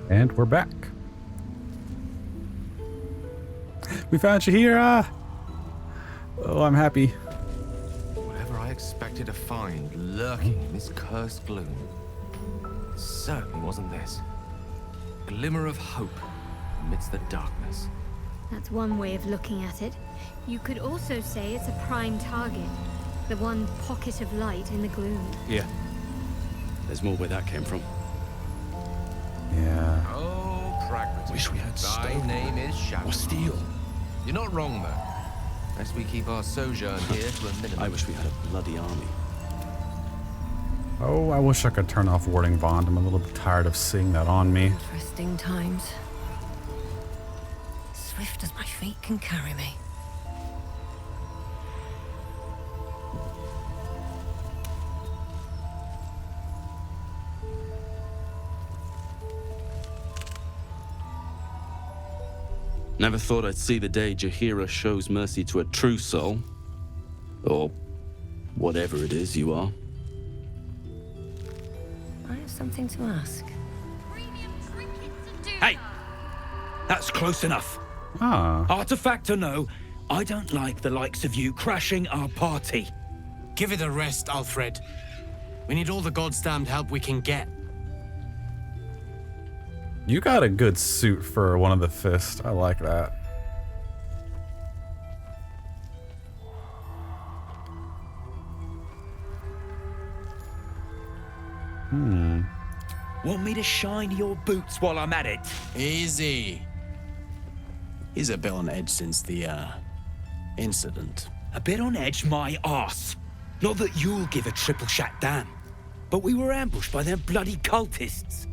And we're back. We found you here. Oh, I'm happy. Whatever I expected to find lurking in this cursed gloom, it certainly wasn't this. Glimmer of hope amidst the darkness. That's one way of looking at it. You could also say it's a prime target. The one pocket of light in the gloom. Yeah. There's more where that came from. Yeah. Oh, pragmatism. Wish we had Thy stone. name is Shadow. Or steel. You're not wrong, though. Best we keep our sojourn here to a minimum. I wish we had a bloody army. Oh, I wish I could turn off warding bond. I'm a little bit tired of seeing that on me. Interesting times. Swift as my feet can carry me. Never thought I'd see the day Jaheira shows mercy to a true soul. Or whatever it is you are. I have something to ask. Hey! That's close enough. Ah. Artifact or no, I don't like the likes of you crashing our party. Give it a rest, Alfred. We need all the goddamned help we can get. You got a good suit for one of the fists. I like that. Want me to shine your boots while I'm at it? Easy. He's a bit on edge since the, incident. A bit on edge my arse. Not that you'll give a triple shot damn. But we were ambushed by them bloody cultists.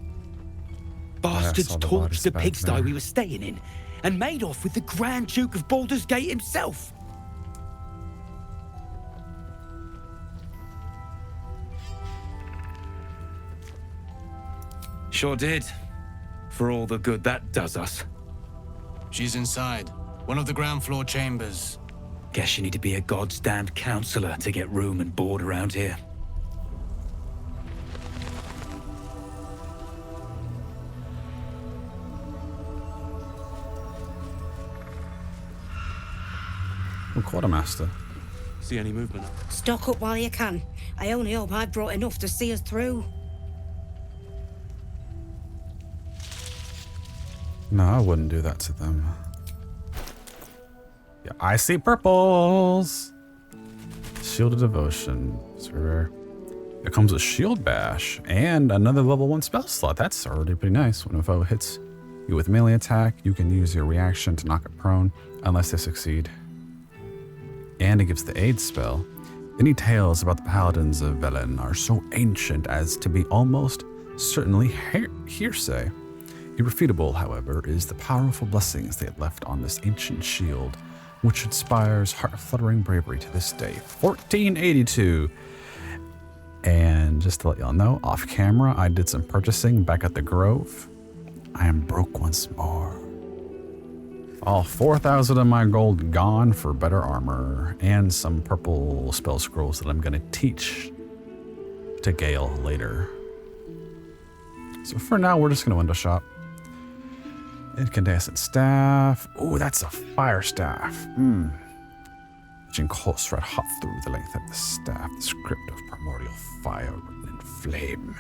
Bastards saw the bodies torched the back pigsty there. we were staying in and made off with the Grand Duke of Baldur's Gate himself. Sure did. For all the good that does us. She's inside. One of the ground floor chambers. Guess you need to be a goddamned counselor to get room and board around here. Oh, Quartermaster. See any movement? Stock up while you can. I only hope I've brought enough to see us through. No, I wouldn't do that to them. Yeah, I see purples. Shield of Devotion. It's rare. It comes with Shield Bash and another level 1 spell slot. That's already pretty nice. When a foe hits you with melee attack, you can use your reaction to knock it prone unless they succeed. And it gives the aid spell. Any tales about the paladins of Velen are so ancient as to be almost certainly hearsay. Irrefutable, however, is the powerful blessings they had left on this ancient shield, which inspires heart-fluttering bravery to this day. 1482. And just to let y'all know, off camera, I did some purchasing back at the Grove. I am broke once more. All 4,000 of my gold gone for better armor and some purple spell scrolls that I'm going to teach to Gale later. So for now, we're just going to window shop. Incandescent staff. Oh, that's a fire staff. Reaching coals red hot through the length of the staff. The script of primordial fire written in flame.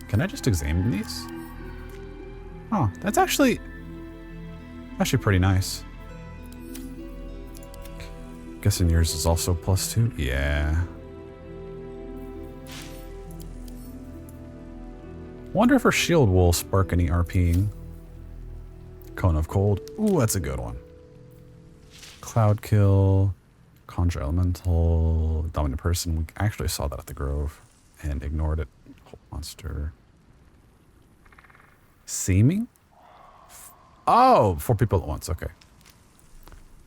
Can I just examine these? Oh, that's actually pretty nice. Guessing yours is also +2? Yeah. Wonder if her shield will spark any RPing. Cone of Cold. Ooh, that's a good one. Cloud Kill. Conjure Elemental. Dominant Person. We actually saw that at the Grove and ignored it. Hope Monster. Seeming? Oh, 4 people at once. Okay.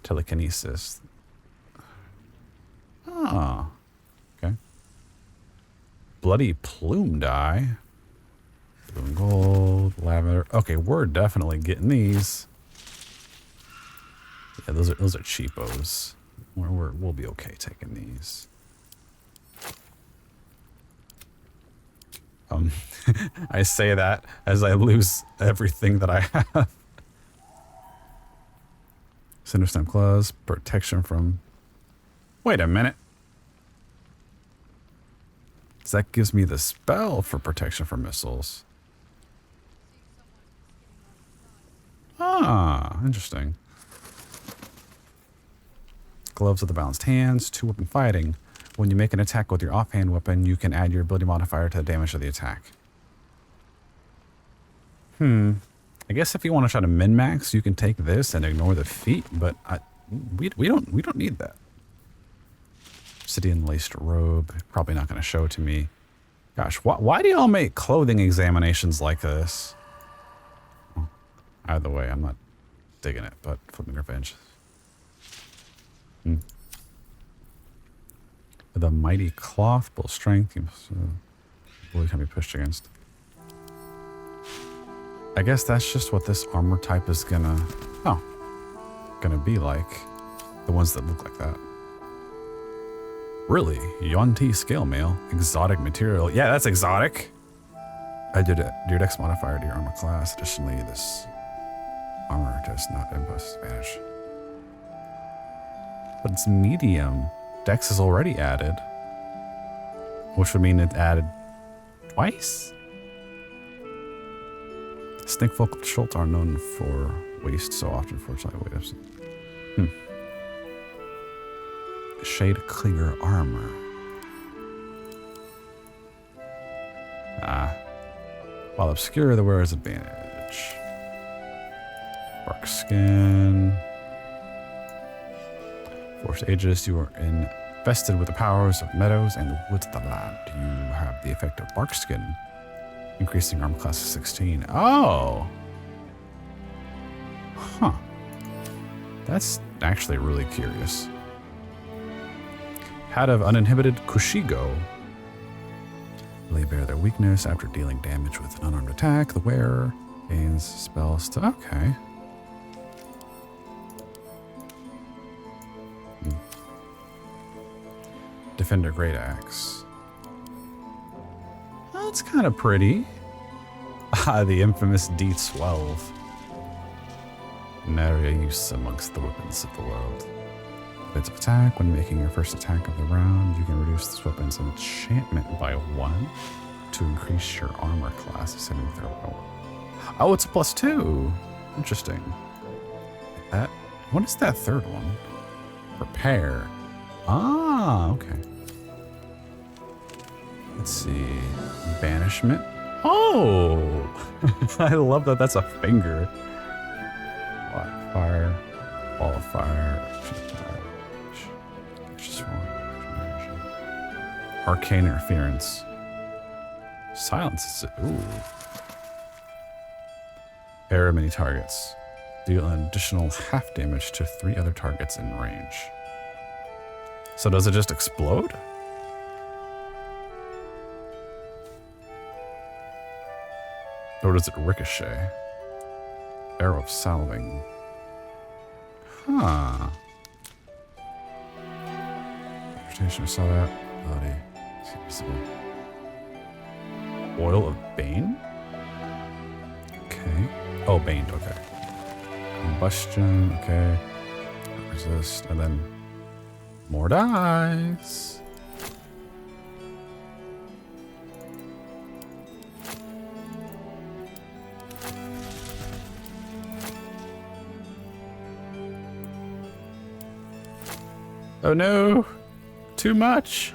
Telekinesis. Ah. Okay. Bloody Plume Die. Blue and gold, lavender. Okay, we're definitely getting these. Yeah, those are cheapos. We'll be okay taking these. I say that as I lose everything that I have. Cinderstem claws, protection from... Wait a minute. That gives me the spell for protection from missiles. Ah, interesting. Gloves of the balanced hands, 2-weapon fighting. When you make an attack with your offhand weapon, you can add your ability modifier to the damage of the attack. I guess if you want to try to min-max, you can take this and ignore the feat, but we don't need that. Obsidian laced robe, probably not going to show to me. Gosh, why do y'all make clothing examinations like this? Well, either way, I'm not digging it, but flipping revenge. The mighty cloth, bull strength, bully can be pushed against. I guess that's just what this armor type is gonna be like. The ones that look like that. Really? Yuan-Ti scale mail. Exotic material. Yeah, that's exotic. I did it. Your dex modifier to your armor class. Additionally, this armor does not impose advantage. But it's medium. Dex is already added. Which would mean it added twice? Snakefolk of Schultz are known for waste so often, fortunately. Wait, Shade clear armor. While obscure, the wearer's advantage. Bark skin. Forced ages, you are invested with the powers of meadows and woods of the land. You have the effect of bark skin, increasing armor class to 16. Oh! Huh. That's actually really curious. Hat of uninhibited Kushigo. Lay bare their weakness after dealing damage with an unarmed attack. The wearer gains spells to... Okay. Defender Great Axe. That's kind of pretty. The infamous D12. An area use amongst the weapons of the world. Events of attack. When making your first attack of the round, you can reduce this weapon's enchantment by 1 to increase your armor class, saving throw. Oh, it's a +2. Interesting. That. What is that third one? Repair. Ah, okay. Let's see. Banishment. Oh! I love that that's a finger. Black fire. Ball of fire. Arcane interference. Silence. Ooh. Arrow many targets. Deal an additional half damage to 3 other targets in range. So does it just explode? Or does it ricochet? Arrow of salving. Huh. Reputation, I saw that. Bloody. Oil of Bane? Okay. Oh, Bane, okay. Combustion, okay. Resist, and then more dice. Oh no, too much.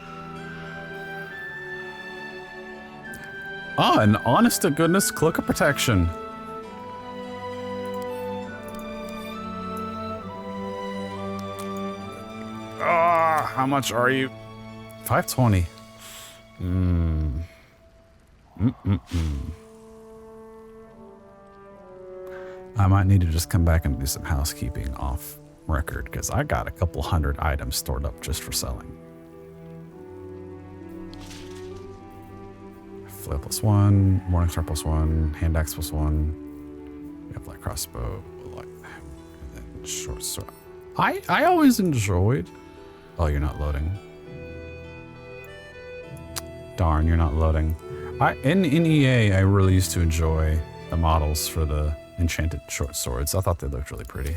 Ah, an honest to goodness cloak of protection. Ah, how much are you? 520. I might need to just come back and do some housekeeping off record because I got a couple hundred items stored up just for selling. Flail +1, Morningstar +1, hand axe +1. We have light crossbow, and then short sword. I always enjoyed. Oh, you're not loading. Darn, you're not loading. In EA, I really used to enjoy the models for the enchanted short swords. I thought they looked really pretty.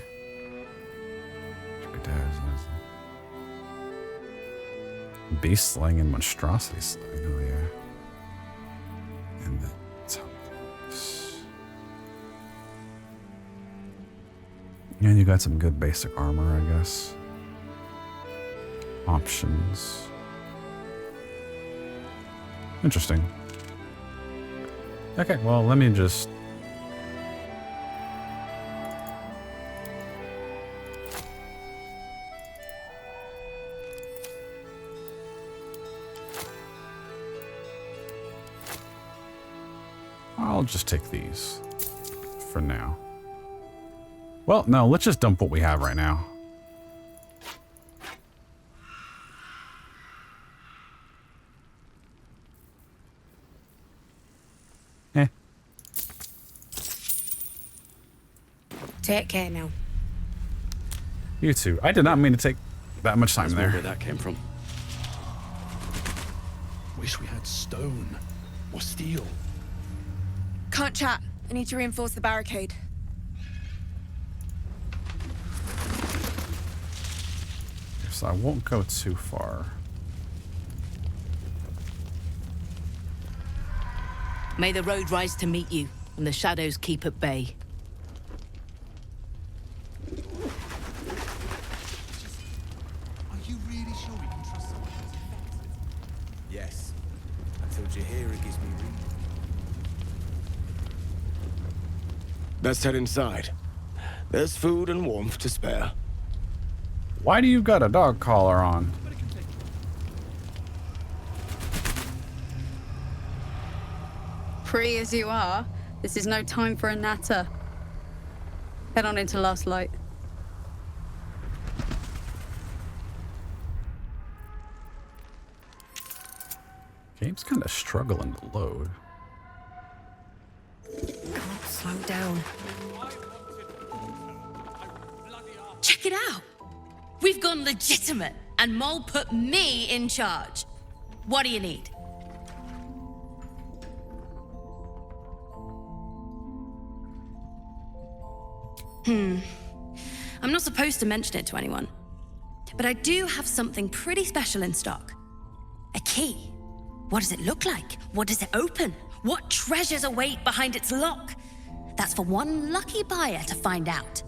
Beast slaying and monstrosity slaying. Oh yeah. And the top. And you got some good basic armor, I guess. Options. Interesting. Okay, well, let me just... I'll just take these for now. Well, no, let's just dump what we have right now. Eh. Take care now. You too. I did not mean to take that much time Where there. that came from. Wish we had stone or steel. Can't chat. I need to reinforce the barricade. So I won't go too far. May the road rise to meet you, and the shadows keep at bay. Are you really sure we can trust someone who's infected? Yes. Until Jaheira gives me reason. Let's head inside. There's food and warmth to spare. Why do you got a dog collar on? Free as you are, this is no time for a natter. Head on into Last Light. Game's kind of struggling to load. Can't slow down. Check it out! We've gone legitimate, and Mole put me in charge. What do you need? I'm not supposed to mention it to anyone, but I do have something pretty special in stock. A key. What does it look like? What does it open? What treasures await behind its lock? That's for one lucky buyer to find out.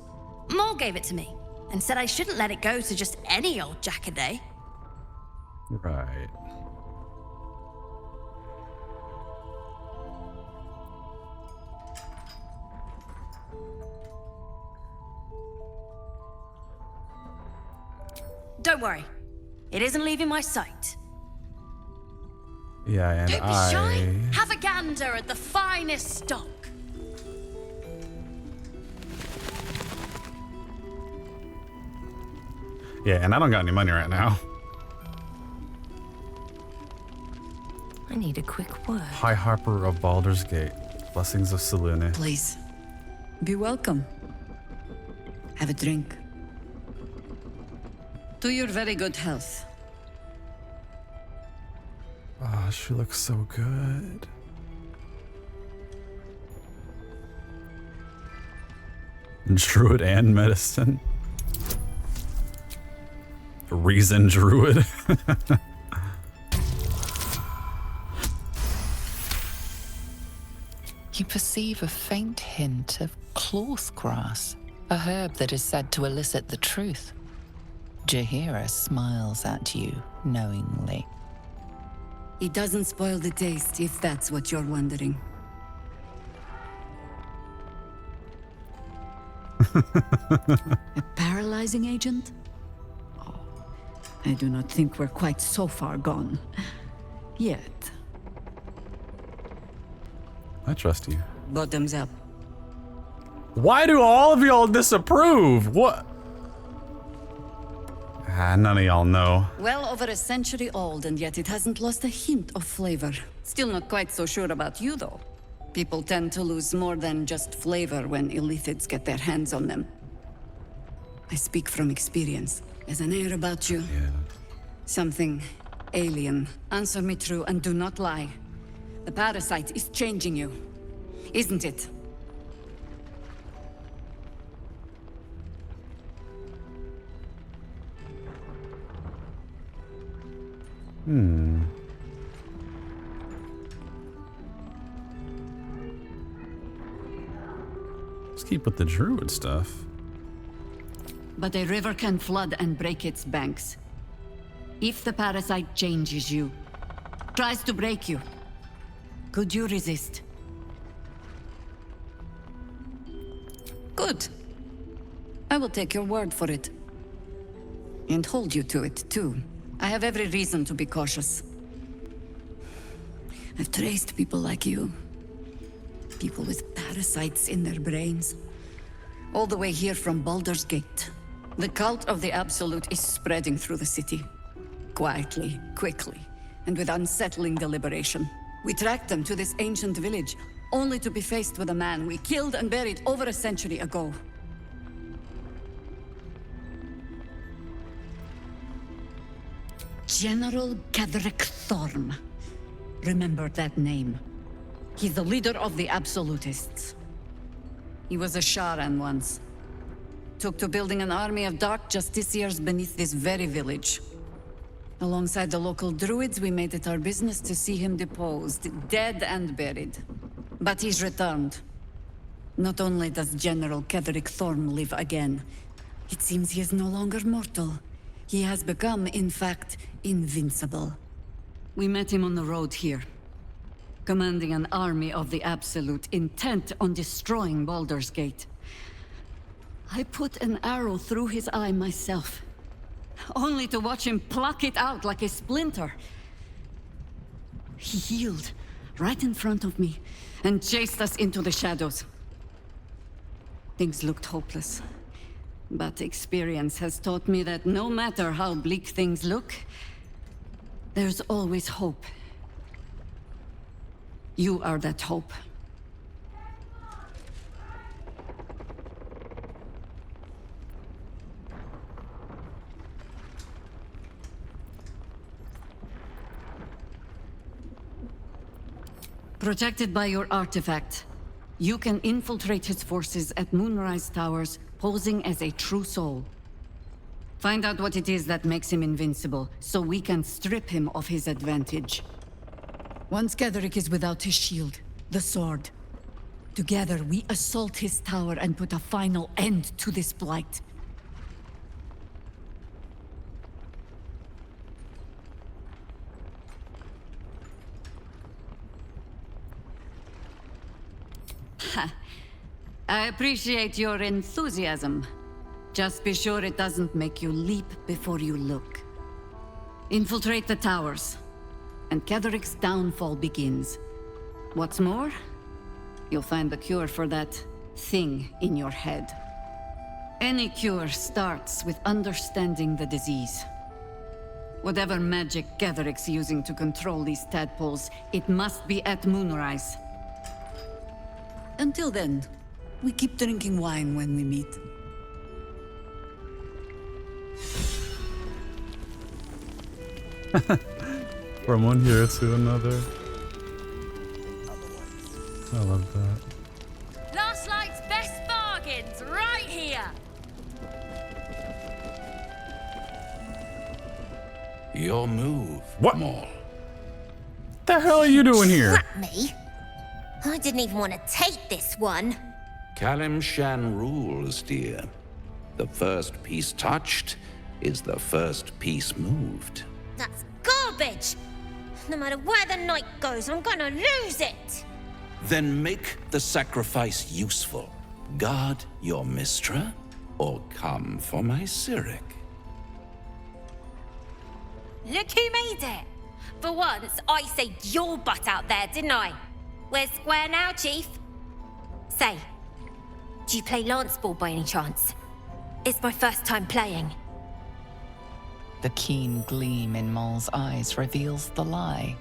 Mole gave it to me and said I shouldn't let it go to just any old jackaday. Right. Don't worry. It isn't leaving my sight. Yeah, and Don't be shy. Have a gander at the finest stock. Yeah, and I don't got any money right now. I need a quick word. High Harper of Baldur's Gate. Blessings of Selene. Please. Be welcome. Have a drink. To your very good health. Oh, she looks so good. Druid and medicine. Reason druid. You perceive a faint hint of cloth grass, a herb that is said to elicit the truth. Jaheira smiles at you knowingly. It doesn't spoil the taste, if that's what you're wondering. A paralyzing agent? Oh, I do not think we're quite so far gone. Yet. I trust you. Bottoms up. Why do all of y'all disapprove? What? None of y'all know. Well over a century old, and yet it hasn't lost a hint of flavor. Still not quite so sure about you, though. People tend to lose more than just flavor when illithids get their hands on them. I speak from experience. There's an air about you. Yeah. Something alien. Answer me true and do not lie. The parasite is changing you, isn't it? Let's keep with the druid stuff. But a river can flood and break its banks. If the parasite changes you, tries to break you, could you resist? Good. I will take your word for it. And hold you to it, too. I have every reason to be cautious. I've traced people like you. People with parasites in their brains. All the way here from Baldur's Gate. The cult of the Absolute is spreading through the city. Quietly, quickly, and with unsettling deliberation. We tracked them to this ancient village, only to be faced with a man we killed and buried over a century ago. General Ketheric Thorm. Remember that name. He's the leader of the Absolutists. He was a Sharan once. Took to building an army of dark justiciars beneath this very village. Alongside the local druids, we made it our business to see him deposed, dead and buried. But he's returned. Not only does General Ketheric Thorm live again, it seems he is no longer mortal. He has become, in fact, invincible. We met him on the road here, commanding an army of the Absolute, intent on destroying Baldur's Gate. I put an arrow through his eye myself, only to watch him pluck it out like a splinter. He healed right in front of me and chased us into the shadows. Things looked hopeless, but experience has taught me that no matter how bleak things look, there's always hope. You are that hope. Protected by your artifact, you can infiltrate his forces at Moonrise Towers, posing as a true soul. Find out what it is that makes him invincible, so we can strip him of his advantage. Once Ketheric is without his shield, the sword, together we assault his tower and put a final end to this blight. I appreciate your enthusiasm. Just be sure it doesn't make you leap before you look. Infiltrate the towers, and Ketheric's downfall begins. What's more, you'll find the cure for that thing in your head. Any cure starts with understanding the disease. Whatever magic Ketheric's using to control these tadpoles, it must be at Moonrise. Until then, we keep drinking wine when we meet. From one hero to another. I love that. Last night's best bargains, right here! Your move, what? Maul. The hell are you doing here? Slap me? I didn't even want to take this one. Kalim Shan rules, dear. The first piece touched is the first piece moved. That's garbage! No matter where the night goes, I'm gonna lose it! Then make the sacrifice useful. Guard your Mistra, or come for my Cyric. Look who made it! For once, I saved your butt out there, didn't I? We're square now, Chief. Say, do you play lance ball by any chance? It's my first time playing. The keen gleam in Maul's eyes reveals the lie.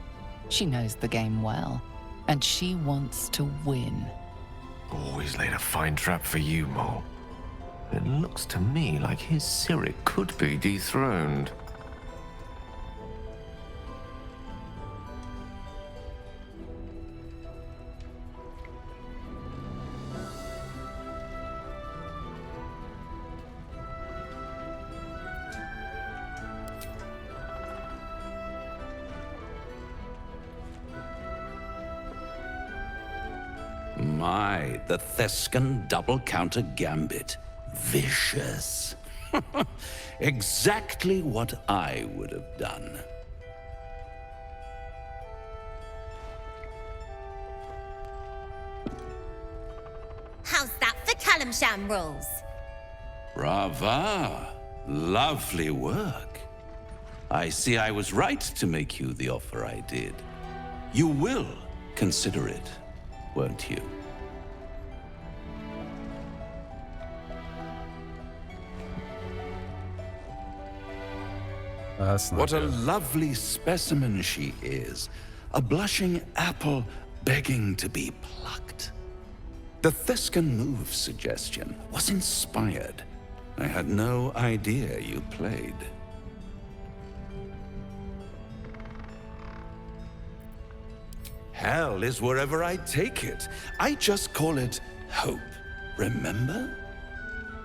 She knows the game well, and she wants to win. Always laid a fine trap for you, Maul. It looks to me like his Cyric could be dethroned. my, the Thescan double counter gambit. Vicious. Exactly what I would have done. How's that for Calamsham rules? Brava. Lovely work. I see I was right to make you the offer I did. You will consider it, won't you? That's not what good. a lovely specimen she is. A blushing apple begging to be plucked. The Thescan move suggestion was inspired. I had no idea you played. Hell is wherever I take it. I just call it hope, remember?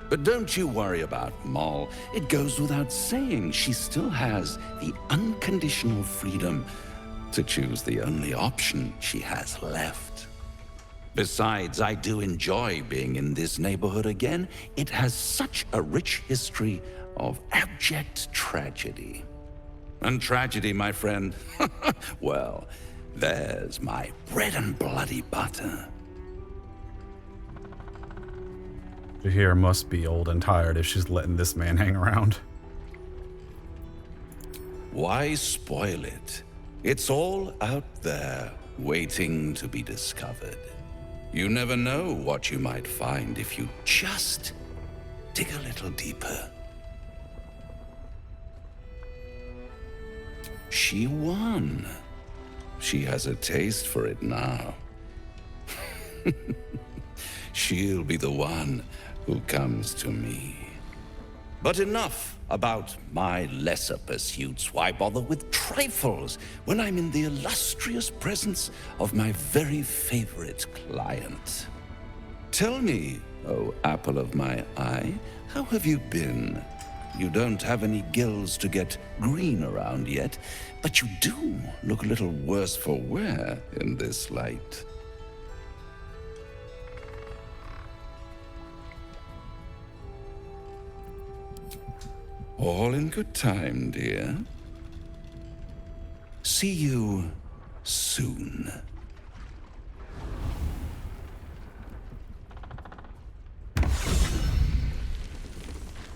But don't you worry about Moll. It goes without saying she still has the unconditional freedom to choose the only option she has left. Besides, I do enjoy being in this neighborhood again. It has such a rich history of abject tragedy. And tragedy, my friend, well, there's my bread and bloody butter. Jahira must be old and tired if she's letting this man hang around. Why spoil it? It's all out there, waiting to be discovered. You never know what you might find if you just dig a little deeper. She won. She has a taste for it now. She'll be the one who comes to me. But enough about my lesser pursuits. Why bother with trifles when I'm in the illustrious presence of my very favorite client? Tell me, oh apple of my eye, how have you been? You don't have any gills to get green around yet, but you do look a little worse for wear in this light. All in good time, dear. See you soon.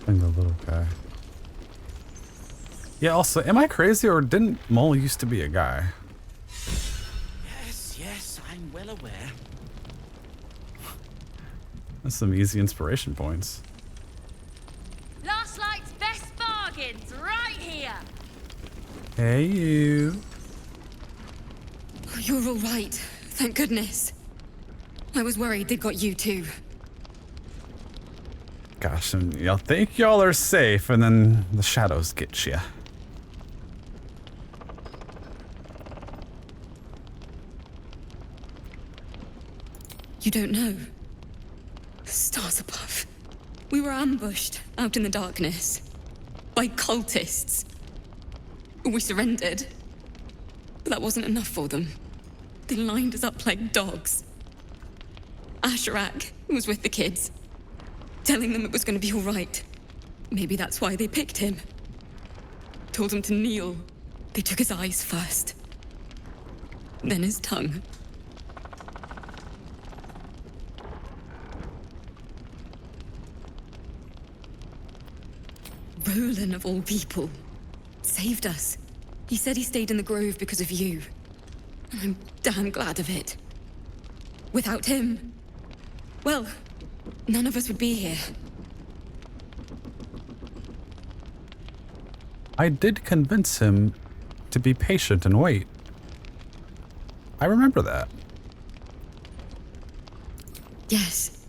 And the little guy. Yeah, also, am I crazy or didn't Moll used to be a guy? Yes, I'm well aware. That's some easy inspiration points. Last night's best bargains right here. Hey, you. Oh, you're all right. Thank goodness. I was worried they'd got you too. Gosh, and y'all think y'all are safe, and then the shadows get you. You don't know. Stars above. We were ambushed out in the darkness by cultists. We surrendered, but that wasn't enough for them. They lined us up like dogs. Asherak was with the kids, telling them it was going to be all right. Maybe that's why they picked him. Told him to kneel. They took his eyes first, then his tongue. Roland, of all people, saved us. He said he stayed in the grove because of you. And I'm damn glad of it. Without him, well, none of us would be here. I did convince him to be patient and wait. I remember that. Yes.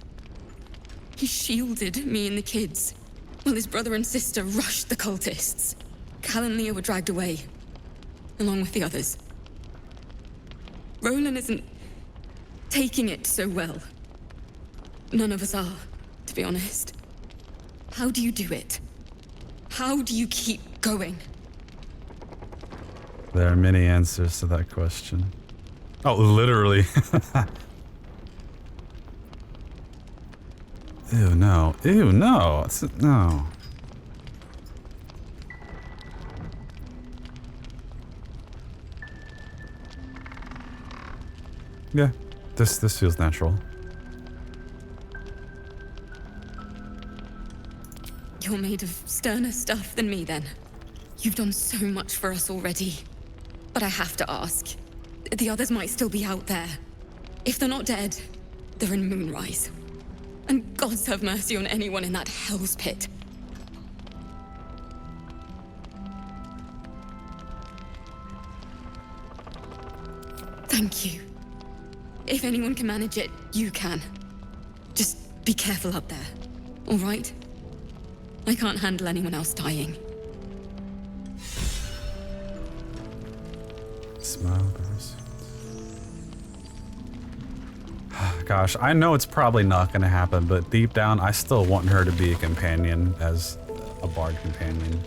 He shielded me and the kids, while his brother and sister rushed the cultists. Cal and Leah were dragged away, along with the others. Roland isn't taking it so well. None of us are, to be honest. How do you do it? How do you keep going? There are many answers to that question. Oh, literally. Ew, no. Ew, no. No. Yeah, this feels natural. You're made of sterner stuff than me, then. You've done so much for us already. But I have to ask. The others might still be out there. If they're not dead, they're in Moonrise. And gods have mercy on anyone in that hell's pit. Thank you. If anyone can manage it, you can. Just be careful up there, all right? I can't handle anyone else dying. Smokers. Gosh, I know it's probably not going to happen, but deep down, I still want her to be a companion, as a bard companion.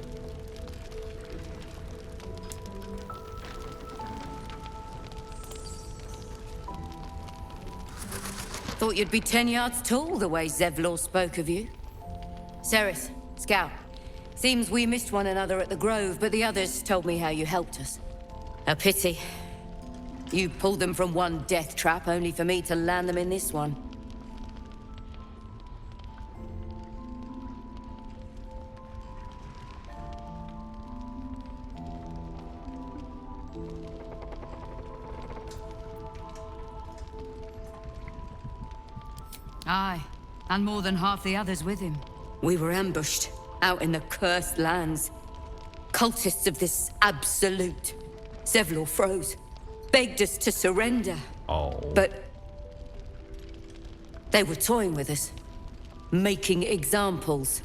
Thought you'd be 10 yards tall the way Zevlor spoke of you. Sereth, Scout. Seems we missed one another at the Grove, but the others told me how you helped us. A pity. You pulled them from one death trap, only for me to land them in this one. Aye, and more than half the others with him. We were ambushed, out in the cursed lands. Cultists of this absolute. Zevlor froze, begged us to surrender. Oh. But they were toying with us, making examples.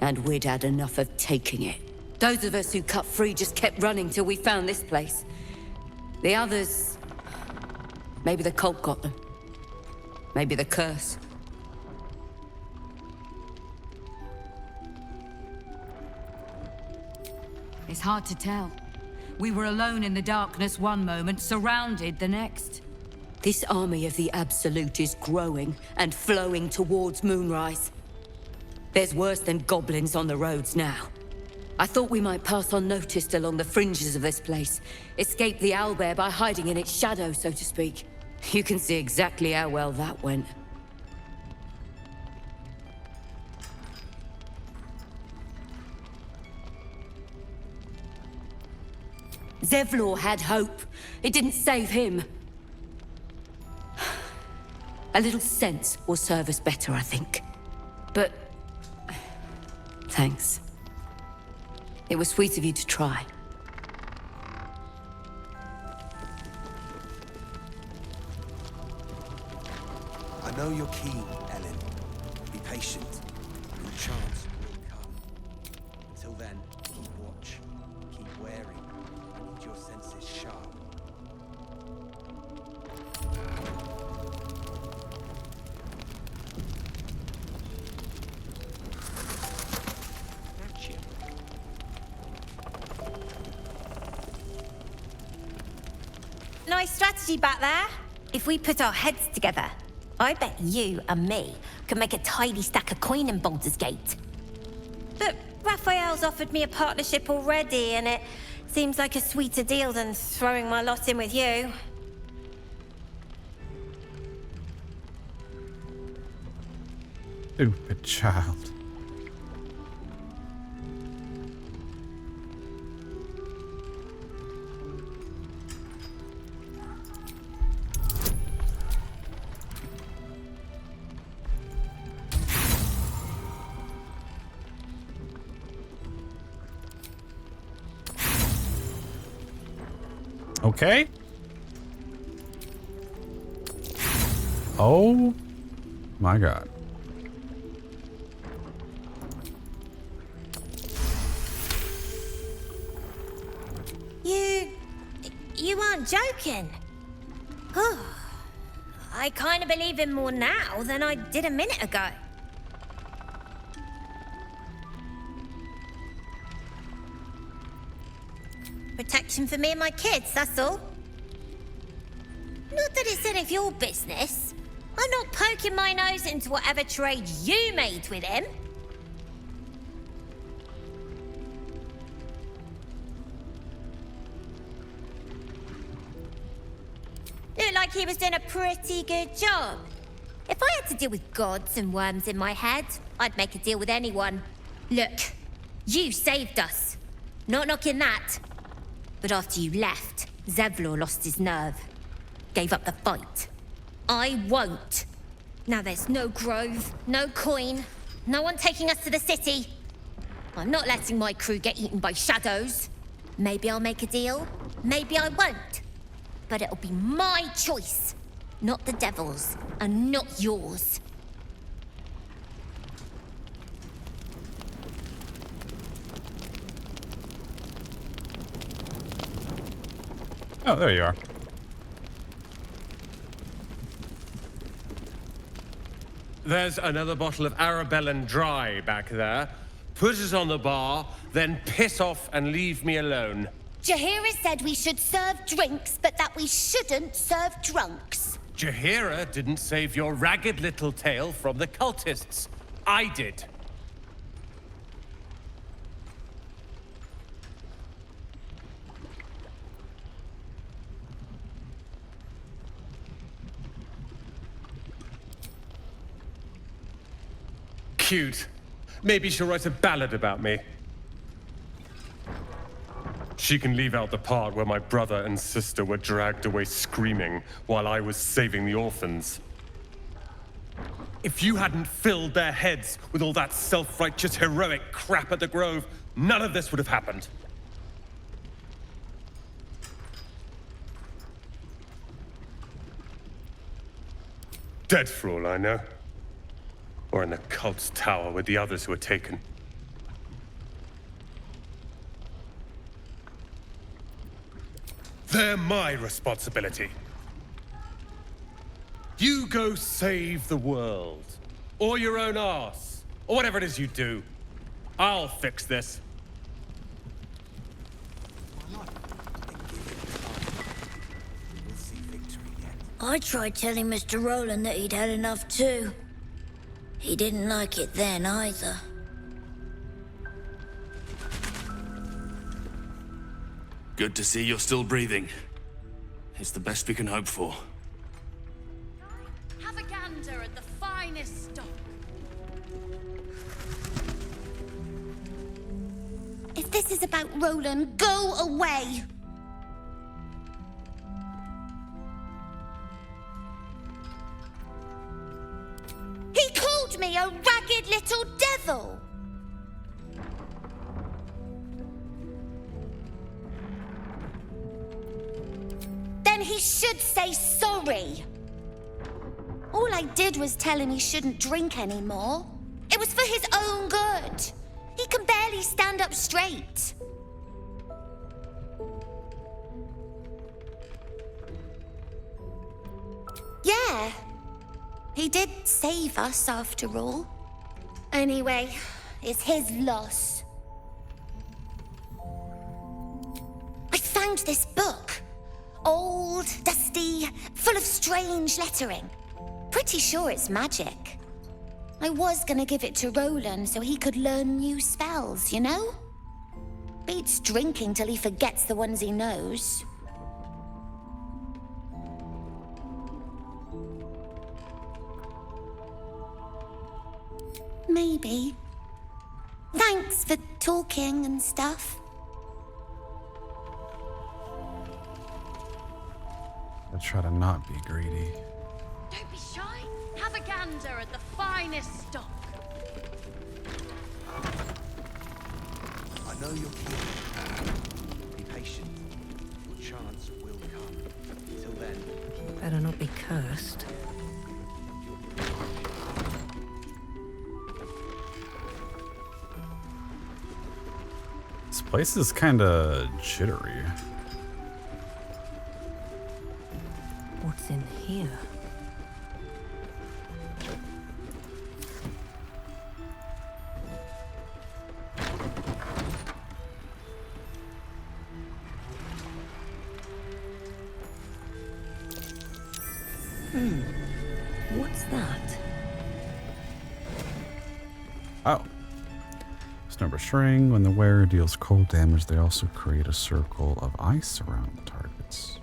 And we'd had enough of taking it. Those of us who cut free just kept running till we found this place. The others... maybe the cult got them. Maybe the curse. It's hard to tell. We were alone in the darkness one moment, surrounded the next. This army of the Absolute is growing and flowing towards Moonrise. There's worse than goblins on the roads now. I thought we might pass unnoticed along the fringes of this place, escape the owlbear by hiding in its shadow, so to speak. You can see exactly how well that went. Zevlor had hope. It didn't save him. A little sense will serve us better, I think. But... thanks. It was sweet of you to try. I know you're keen, Ellen. Be patient. Your chance will come. Until then, keep watch. Keep wary. I need your senses sharp. Nice strategy back there. If we put our heads together, I bet you and me could make a tidy stack of coin in Baldur's Gate. But Raphael's offered me a partnership already, and it seems like a sweeter deal than throwing my lot in with you. Stupid child. Okay. Oh my God. You aren't joking. I kind of believe him more now than I did a minute ago. Protection for me and my kids, that's all. Not that it's any of your business, I'm not poking my nose into whatever trade you made with him. Looked like he was doing a pretty good job. If I had to deal with gods and worms in my head, I'd make a deal with anyone. Look, you saved us. Not knocking that. But after you left, Zevlor lost his nerve. Gave up the fight. I won't. Now there's no grove, no coin, no one taking us to the city. I'm not letting my crew get eaten by shadows. Maybe I'll make a deal, maybe I won't. But it'll be my choice, not the devil's, and not yours. Oh, there you are. There's another bottle of Arabellan Dry back there. Put it on the bar, then piss off and leave me alone. Jaheira said we should serve drinks, but that we shouldn't serve drunks. Jaheira didn't save your ragged little tail from the cultists. I did. Cute. Maybe she'll write a ballad about me. She can leave out the part where my brother and sister were dragged away screaming while I was saving the orphans. If you hadn't filled their heads with all that self-righteous heroic crap at the Grove, none of this would have happened. Dead for all I know. Or in the cult's tower with the others who were taken. They're my responsibility. You go save the world. Or your own arse. Or whatever it is you do. I'll fix this. I tried telling Mr. Roland that he'd had enough too. He didn't like it then either. Good to see you're still breathing. It's the best we can hope for. Have a gander at the finest stock. If this is about Roland, go away! He called me a ragged little devil! Then he should say sorry. All I did was tell him he shouldn't drink anymore. It was for his own good. He can barely stand up straight. Yeah. He did save us, after all. Anyway, it's his loss. I found this book. Old, dusty, full of strange lettering. Pretty sure it's magic. I was gonna give it to Roland so he could learn new spells, you know? Beats drinking till he forgets the ones he knows. Maybe. Thanks for talking and stuff. I try to not be greedy. Don't be shy. Have a gander at the finest stock. I know you're keen. Be patient. Your chance will come. Until then... Better not be cursed. This place is kinda jittery. What's in here? What Oh. Snowbird string. When the wearer deals cold damage, they also create a circle of ice around the targets.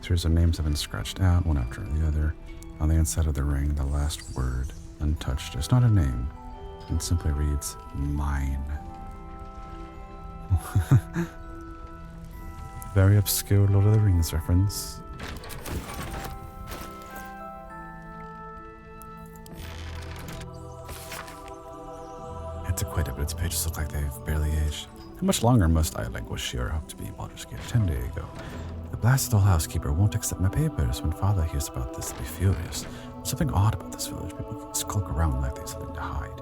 Series of names have been scratched out, one after the other. On the inside of the ring, the last word, untouched, is not a name. It simply reads, mine. Very obscure Lord of the Rings reference. Antiquated, but its pages look like they've barely aged. How much longer must I languish here? I hope to be Baldur's Gate 10 days ago. The blasted old housekeeper won't accept my papers. When father hears about this, he'll be furious. There's something odd about this village. People skulk around like there's something to hide.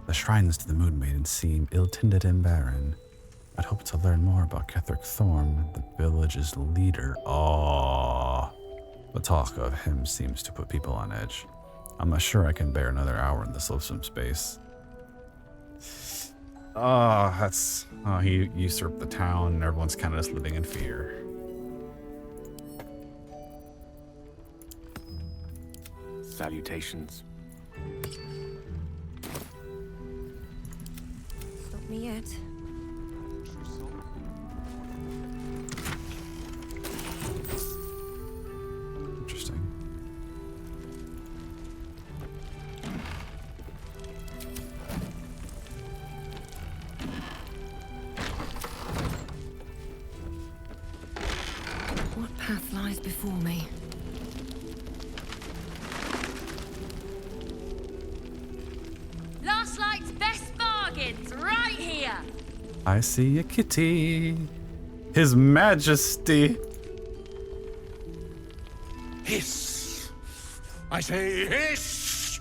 The shrines to the Moon Maiden seem ill-tended and barren. I'd hope to learn more about Ketheric Thorm, the village's leader. Oh, the talk of him seems to put people on edge. I'm not sure I can bear another hour in this loathsome space. He usurped the town and everyone's kind of just living in fear. Salutations. Not me yet. Interesting. What path lies before me? Last night's best bargains right here. I see a kitty. His Majesty. Hiss! I say hiss!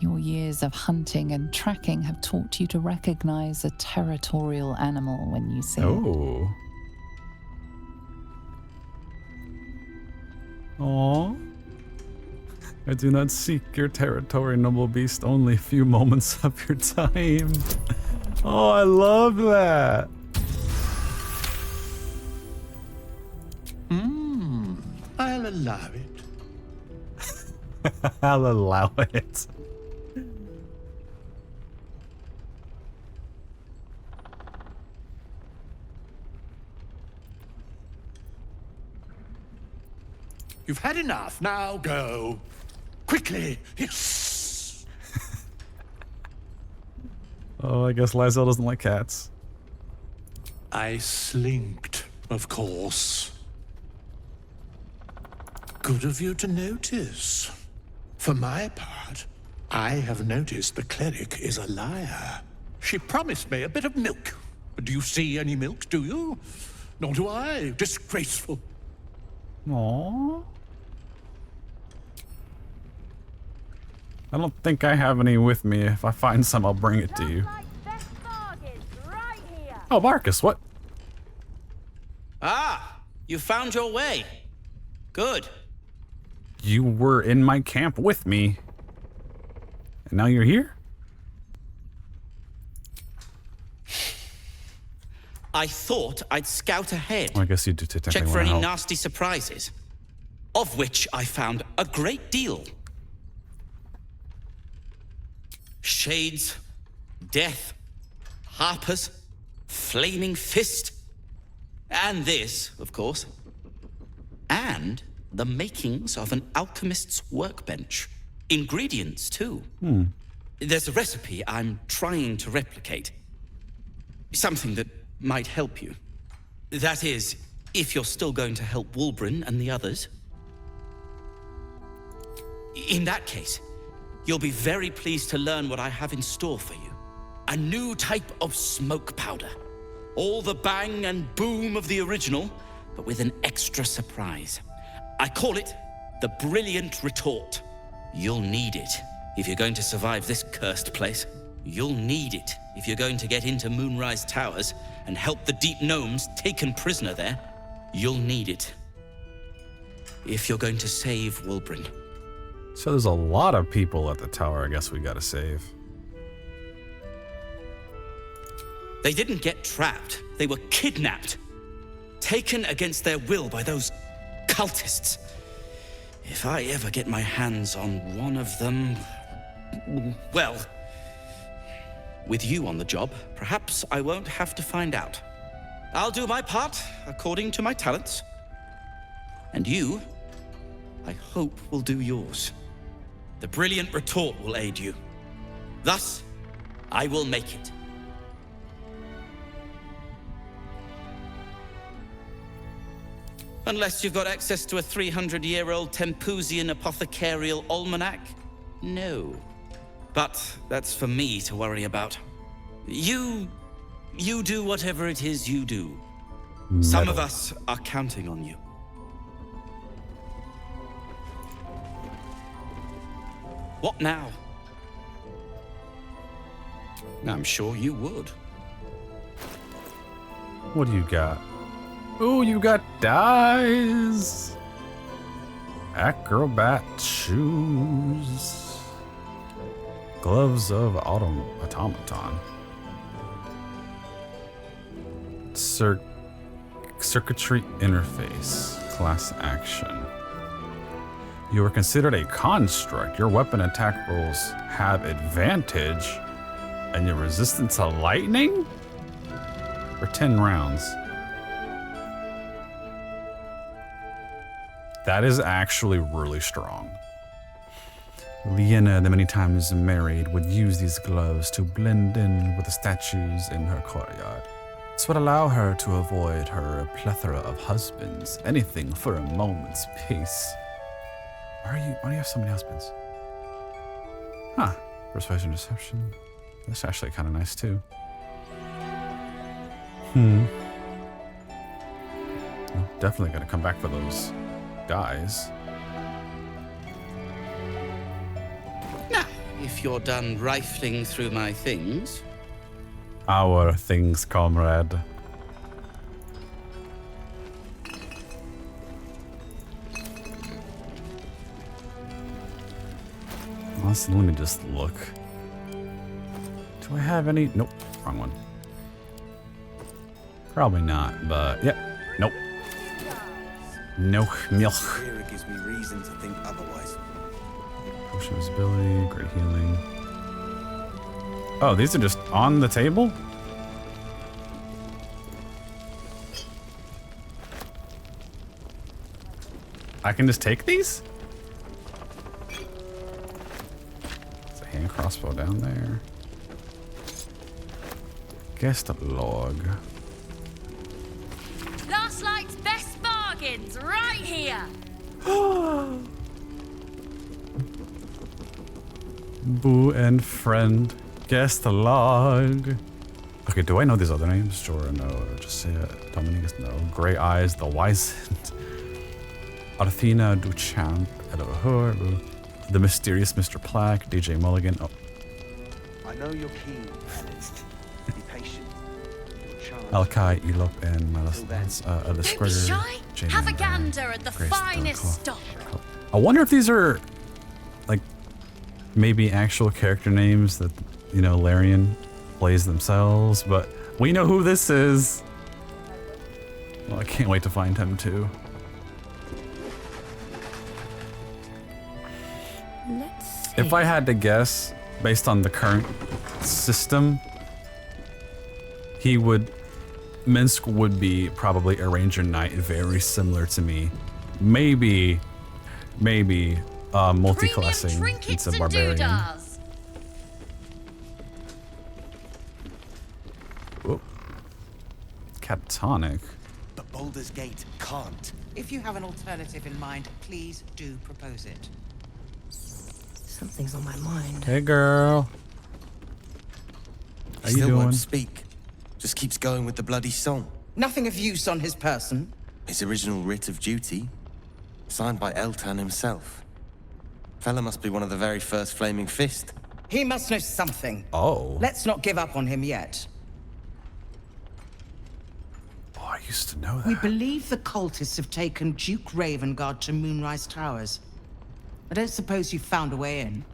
Your years of hunting and tracking have taught you to recognize a territorial animal when you see it. Oh. Aww. I do not seek your territory, noble beast, only a few moments of your time. Oh, I love that. I'll allow it. I'll allow it. You've had enough. Now go. Quickly. Yes. Oh, I guess Lae'zel doesn't like cats. I slinked, of course. Good of you to notice. For my part, I have noticed the cleric is a liar. She promised me a bit of milk. But do you see any milk, do you? Nor do I. Disgraceful. Aww. I don't think I have any with me. If I find some, I'll bring it to you. Oh, Marcus, what? Ah, you found your way. Good. You were in my camp with me. And now you're here? I thought I'd scout ahead. Well, I guess you do technically check for wanna any help. nasty surprises, of which I found a great deal. Shades, death, harpers, flaming fist, and this, of course, and the makings of an alchemist's workbench. Ingredients, too. There's a recipe I'm trying to replicate. Something that might help you. That is, if you're still going to help Wulbren and the others. In that case, you'll be very pleased to learn what I have in store for you. A new type of smoke powder. All the bang and boom of the original, but with an extra surprise. I call it the Brilliant Retort. You'll need it if you're going to survive this cursed place. You'll need it if you're going to get into Moonrise Towers and help the Deep Gnomes taken prisoner there. You'll need it if you're going to save Wulbren. So there's a lot of people at the tower I guess we gotta save. They didn't get trapped. They were kidnapped. Taken against their will by those cultists. If I ever get my hands on one of them, well, with you on the job, perhaps I won't have to find out. I'll do my part according to my talents. And you, I hope, will do yours. The brilliant retort will aid you. Thus, I will make it. Unless you've got access to a 300-year-old Tempusian apothecarial almanac? No. But that's for me to worry about. You do whatever it is you do. Some of us are counting on you. What now? I'm sure you would. What do you got? Oh, you got dyes. Acrobat shoes. Gloves of automaton. Circuitry interface. Class action. You are considered a construct. Your weapon attack rolls have advantage. And your resistance to lightning? For 10 rounds. That is actually really strong. Liena, the many times married, would use these gloves to blend in with the statues in her courtyard. This would allow her to avoid her plethora of husbands. Anything for a moment's peace. Why do you have so many husbands? Huh. Persuasion, deception. That's actually kind of nice too. Definitely gonna come back for those dyes. Now, if you're done rifling through my things. Our things, comrade. Let me just look. Do I have any? Nope, wrong one. Probably not, but yep, nope. No milk. It gives me reason to think otherwise. Potion of visibility, great healing. Oh, these are just on the table? I can just take these? There's a hand crossbow down there. Guest log. Last night's best bargains right here. Boo and friend. Guest log. Okay, do I know these other names? Sure, no. Just say it. Dominicus, no. Grey Eyes, the Wizened. Arthina Duchamp, Elohor, the mysterious Mr. Plaque, DJ Mulligan. Oh. I know you're keen, Alice. Be patient. Alkai, Elop, and Malas. Don't be shy. Have a gander at the finest stock. I wonder if these are, like, maybe actual character names that, you know, Larian plays themselves, but we know who this is. Well, I can't wait to find him, too. If I had to guess, based on the current system, Minsk would be probably a Ranger Knight, very similar to me. Maybe multi-classing into Barbarian. Whoa. Catatonic. But Baldur's Gate can't. If you have an alternative in mind, please do propose it. Something's on my mind. Hey, girl. How you doing? Won't speak. Just keeps going with the bloody song. Nothing of use on his person. His original writ of duty, signed by Eltan himself. Fella must be one of the very first Flaming Fist. He must know something. Oh. Let's not give up on him yet. Oh, I used to know that. We believe the cultists have taken Duke Ravengard to Moonrise Towers. I don't suppose you found a way in.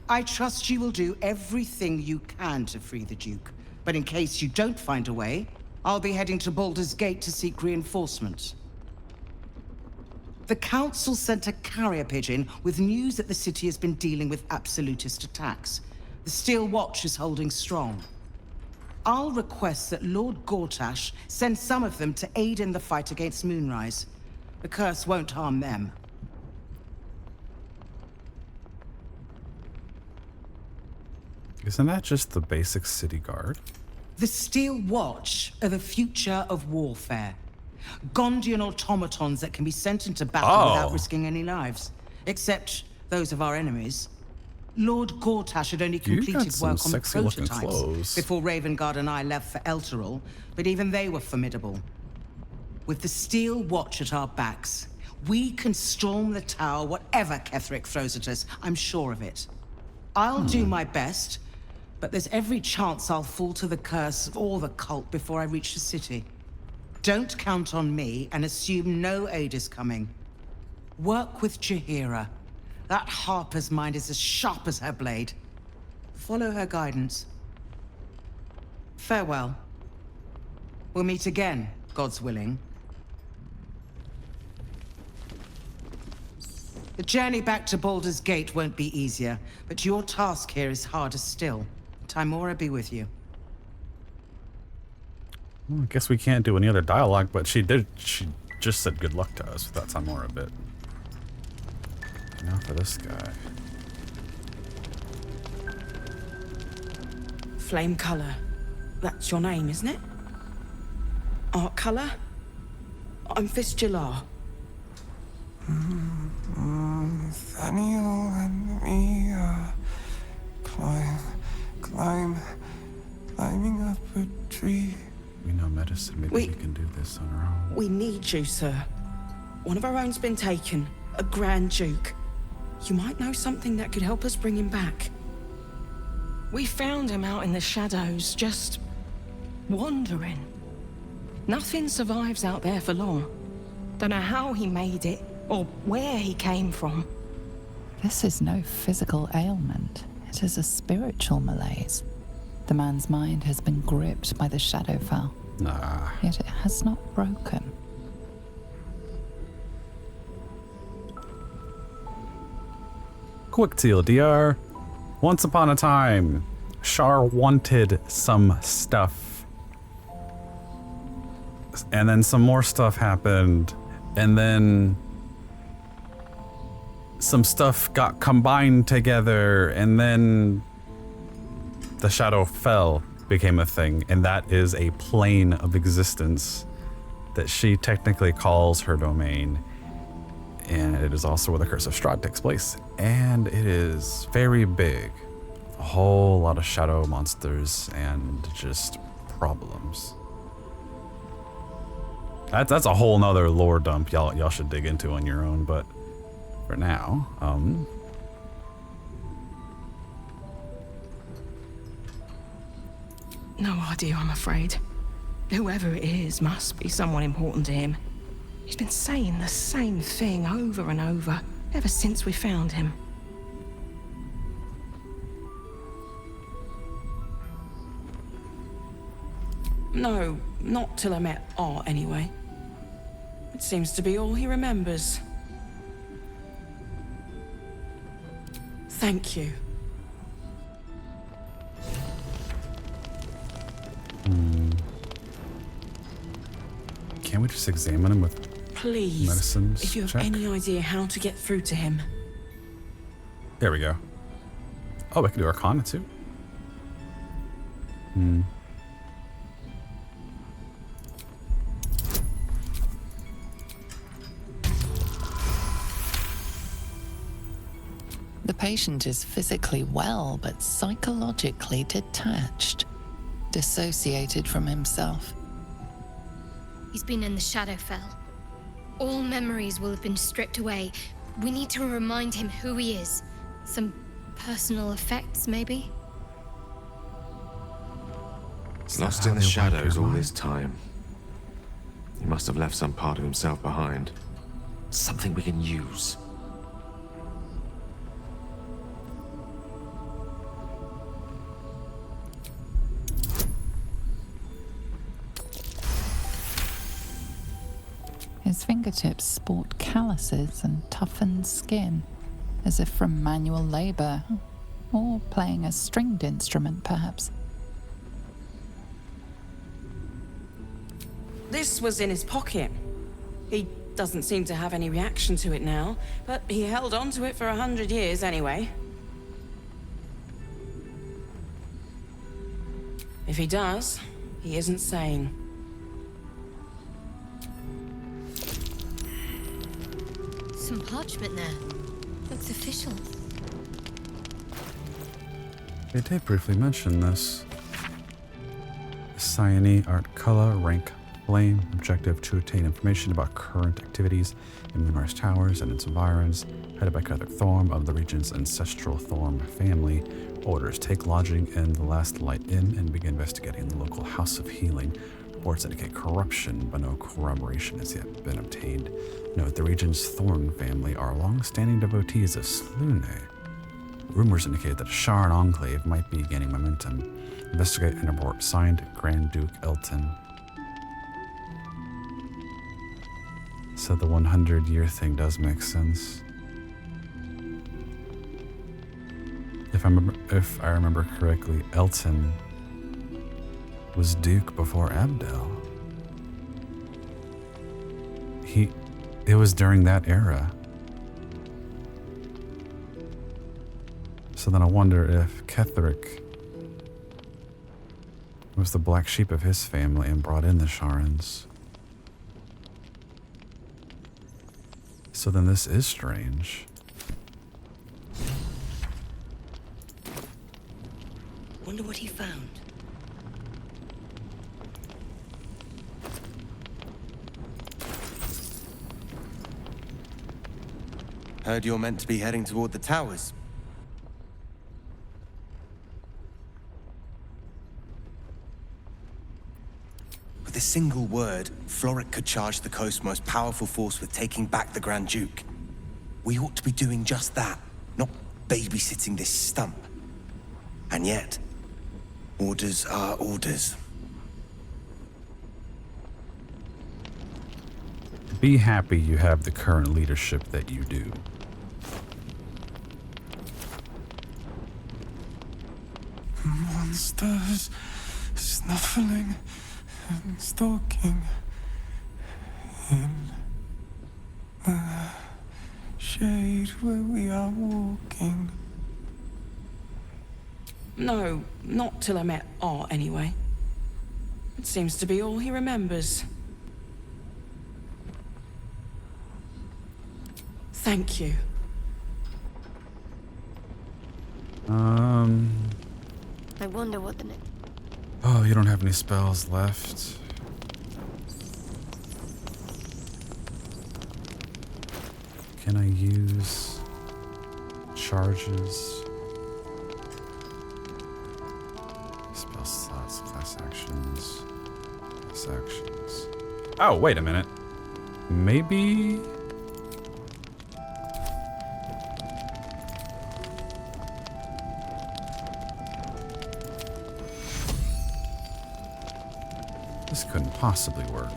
I trust you will do everything you can to free the Duke. But in case you don't find a way, I'll be heading to Baldur's Gate to seek reinforcements. The Council sent a carrier pigeon with news that the city has been dealing with absolutist attacks. The Steel Watch is holding strong. I'll request that Lord Gortash send some of them to aid in the fight against Moonrise. The curse won't harm them. Isn't that just the basic city guard? The Steel Watch are the future of warfare. Gondian automatons that can be sent into battle without risking any lives. Except those of our enemies. Lord Gortash had only completed work on the prototypes before Ravengard and I left for Elturel, but even they were formidable. With the Steel Watch at our backs, we can storm the tower whatever Ketheric throws at us, I'm sure of it. I'll do my best, but there's every chance I'll fall to the curse or the cult before I reach the city. Don't count on me and assume no aid is coming. Work with Jaheira. That Harper's mind is as sharp as her blade. Follow her guidance. Farewell. We'll meet again, God's willing. The journey back to Baldur's Gate won't be easier, but your task here is harder still. Timora be with you. Well, I guess we can't do any other dialogue, but she just said good luck to us with that Timora bit. Now for this guy. Flame Color. That's your name, isn't it? Art Color? I'm Fistula. Nathaniel and me climbing up a tree. We know medicine. Maybe we can do this on our own. We need you, sir. One of our own's been taken. A Grand Duke. You might know something that could help us bring him back. We found him out in the shadows, just wandering. Nothing survives out there for long. Don't know how he made it, or where he came from. This is no physical ailment. It is a spiritual malaise. The man's mind has been gripped by the Shadowfell. Nah. Yet it has not broken. Quick TLDR. Once upon a time, Shar wanted some stuff. And then some more stuff happened. And then some stuff got combined together. And then the Shadowfell became a thing. And that is a plane of existence that she technically calls her domain. And it is also where the Curse of Strahd takes place. And it is very big. A whole lot of shadow monsters and just problems. That's a whole nother lore dump y'all should dig into on your own, but for now, No idea, I'm afraid. Whoever it is must be someone important to him. He's been saying the same thing over and over, ever since we found him. No, not till I met Art, anyway. It seems to be all he remembers. Thank you. Can't we just examine him with Please, medicines? if you have check? any idea how to get through to him. There we go. Oh, we can do Arcana too. The patient is physically well, but psychologically detached, dissociated from himself. He's been in the Shadowfell. All memories will have been stripped away. We need to remind him who he is. Some personal effects, maybe? Lost in the shadows all this time. He must have left some part of himself behind. Something we can use. His fingertips sport calluses and toughened skin, as if from manual labor, or playing a stringed instrument, perhaps. This was in his pocket. He doesn't seem to have any reaction to it now, but he held on to it for 100 years anyway. If he does, he isn't sane. Some parchment there. Looks official. They did briefly mention this. Cyane art color, rank flame, objective to obtain information about current activities in Moonrise Towers and its environs, headed by Catherick Thorm of the region's ancestral Thorm family. Orders: take lodging in the Last Light Inn and begin investigating the local House of Healing. Reports indicate corruption, but no corroboration has yet been obtained. Note, the region's Thorn family are long-standing devotees of Slune. Rumors indicate that a Sharan enclave might be gaining momentum. Investigate and report. Signed, Grand Duke Elton. So the 100-year thing does make sense. If I remember correctly, Elton was Duke before Abdel. It was during that era. So then I wonder if Ketherick was the black sheep of his family and brought in the Sharans. So then this is strange. Wonder what he found. Heard you're meant to be heading toward the towers. With a single word, Floric could charge the coast's most powerful force with taking back the Grand Duke. We ought to be doing just that, not babysitting this stump. And yet, orders are orders. Be happy you have the current leadership that you do. Monsters snuffling and stalking in the shade where we are walking. No, not till I met Art anyway. It seems to be all he remembers. Thank you. I wonder what the next... Oh, you don't have any spells left. Can I use charges? Spell slots, class actions. Class actions. Oh, wait a minute. Maybe... This couldn't possibly work.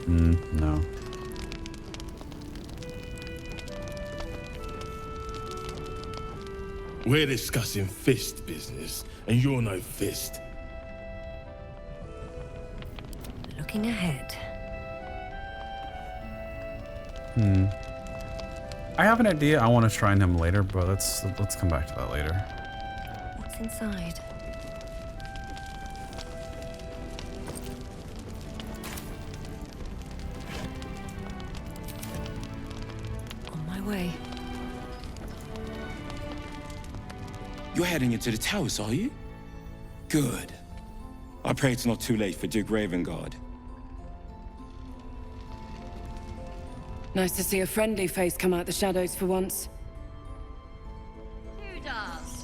No. We're discussing fist business, and you're no fist. Looking ahead. I have an idea. I want to shrine him later, but let's come back to that later. What's inside? On my way. You're heading into the towers, are you? Good. I pray it's not too late for Duke Ravengard. Nice to see a friendly face come out the shadows for once. Who does?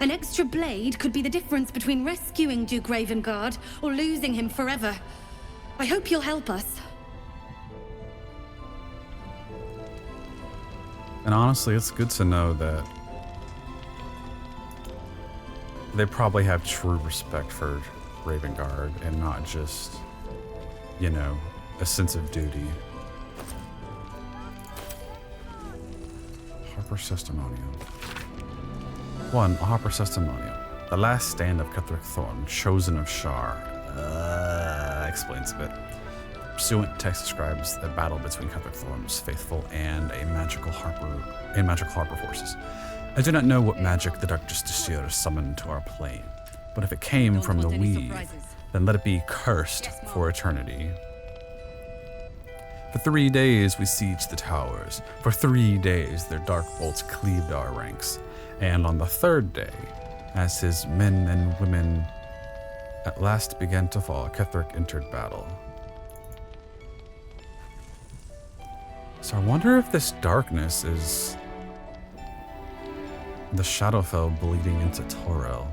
An extra blade could be the difference between rescuing Duke Ravengard or losing him forever. I hope you'll help us. And honestly, it's good to know that they probably have true respect for Ravengard and not just, you know, a sense of duty. Harper's Testimonial. 1. A Harper's Testimonial. The last stand of Ketheric Thorn, chosen of Shar. Explains a bit. Pursuant text describes the battle between Ketheric Thorn's faithful and magical Harper forces. I do not know what magic the Dark Justiciar summoned to our plane, but if it came from the weave, then let it be cursed for eternity. For 3 days we sieged the towers. For 3 days their dark bolts cleaved our ranks. And on the 3rd day, as his men and women at last began to fall, Ketheric entered battle. So I wonder if this darkness is the Shadowfell bleeding into Toril.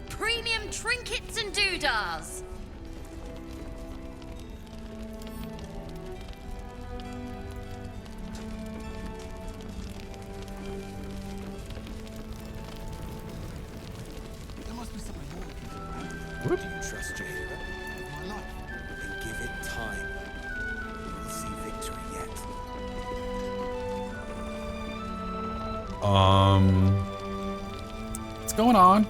Premium trinkets and doodahs. There must be something more. Do you trust Jaheira? My life. Then give it time. We will see victory yet. What's going on?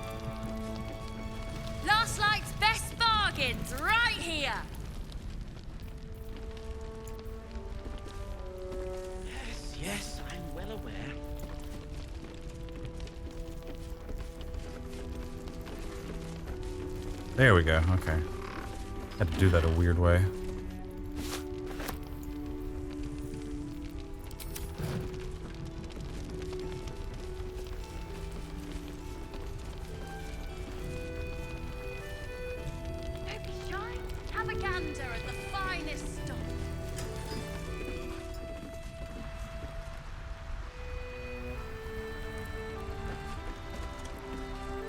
Last Light's best bargains right here. Yes, I'm well aware. There we go. Okay. Had to do that a weird way. Don't be shy. Have a gander at the finest stock.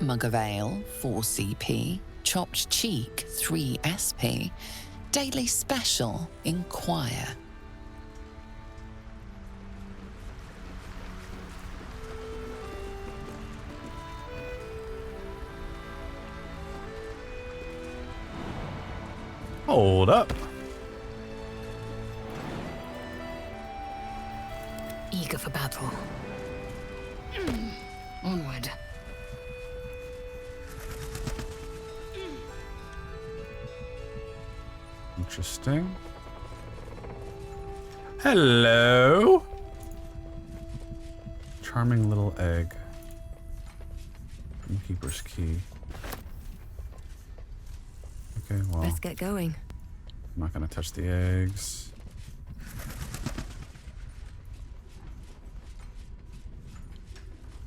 Mug of ale, 4 CP. Chopped cheek, 3 SP. Daily special, inquire. Hold up. Eager for battle. Onward. Interesting. Hello. Charming little egg. Innkeeper's key. Okay, well, Let's get going. I'm not gonna touch the eggs.